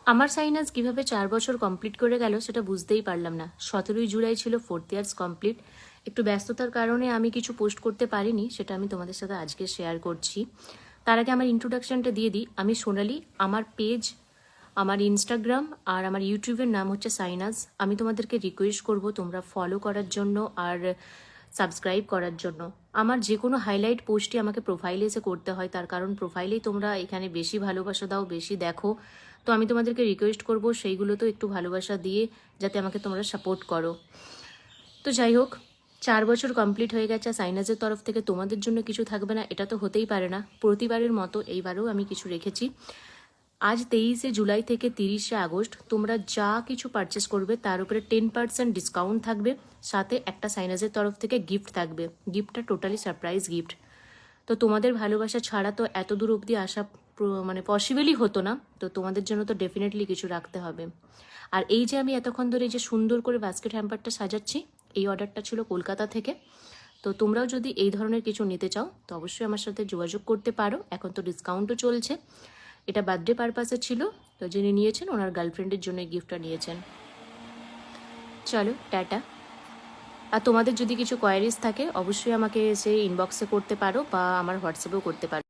আমার সাইনাস কিভাবে 4 বছর কমপ্লিট করে গেল সেটা বুঝতেই পারলাম না। 17ই জুলাই ছিল 4th ইয়ার্স কমপ্লিট। একটু ব্যস্ততার কারণে আমি কিছু পোস্ট করতে পারিনি, সেটা আমি তোমাদের সাথে আজকে শেয়ার করছি। তার আগে আমার ইন্ট্রোডাকশনটা দিয়ে দিই। আমি সোনালি, আমার পেজ, আমার ইনস্টাগ্রাম আর আমার ইউটিউবের নাম হচ্ছে সাইনাস। আমি তোমাদেরকে রিকোয়েস্ট করব তোমরা ফলো করার জন্য আর সাবস্ক্রাইব করার জন্য। আমার যে কোনো হাইলাইট পোস্টই আমাকে প্রোফাইলে এসে করতে হয়, তার কারণ প্রোফাইলেই তোমরা এখানে বেশি ভালোবাসা দাও, বেশি দেখো। তো আমি তোমাদেরকে রিকোয়েস্ট করব সেইগুলোতেও একটু ভালোবাসা দিয়ে যাতে আমাকে তোমরা সাপোর্ট করো। তো যাই হোক, 4 বছর কমপ্লিট হয়ে গেছে। সাইনাসের তরফ থেকে তোমাদের জন্য কিছু থাকবে না এটা তো হতেই পারে না। প্রতিবারের মতো এইবারেও আমি কিছু রেখেছি। আজ 23শে জুলাই থেকে 30শে আগস্ট তোমরা যা কিছু পারচেস করবে তার উপরে 10% ডিসকাউন্ট থাকবে, সাথে একটা সাইনাসের তরফ থেকে গিফট থাকবে। গিফটটা টোটালি সারপ্রাইজ গিফট। তো তোমাদের ভালোবাসা ছাড়া তো এত দূর অবধি আসা মানে পসিবলই হতো না। তো তোমাদের জন্য তো ডেফিনেটলি কিছু রাখতে হবে। আর এই যে আমি এতক্ষণ ধরে যে সুন্দর করে বাস্কেট হ্যাম্পারটা সাজাচ্ছি, এই অর্ডারটা ছিল কলকাতা থেকে। তো তোমরাও যদি এই ধরনের কিছু নিতে চাও তো অবশ্যই আমার সাথে যোগাযোগ করতে পারো। এখন তো ডিসকাউন্টও চলছে। এটা বার্থডে পারপাসে ছিল, তো যিনি নিয়েছেন ওনার গার্লফ্রেন্ডের জন্য গিফটটা নিয়েছেন। চলো টাটা। আর তোমাদের যদি কিছু কোয়ারিজ থাকে অবশ্যই আমাকে এসে ইনবক্সে করতে পারো বা আমার হোয়াটসঅ্যাপেও করতে পারো।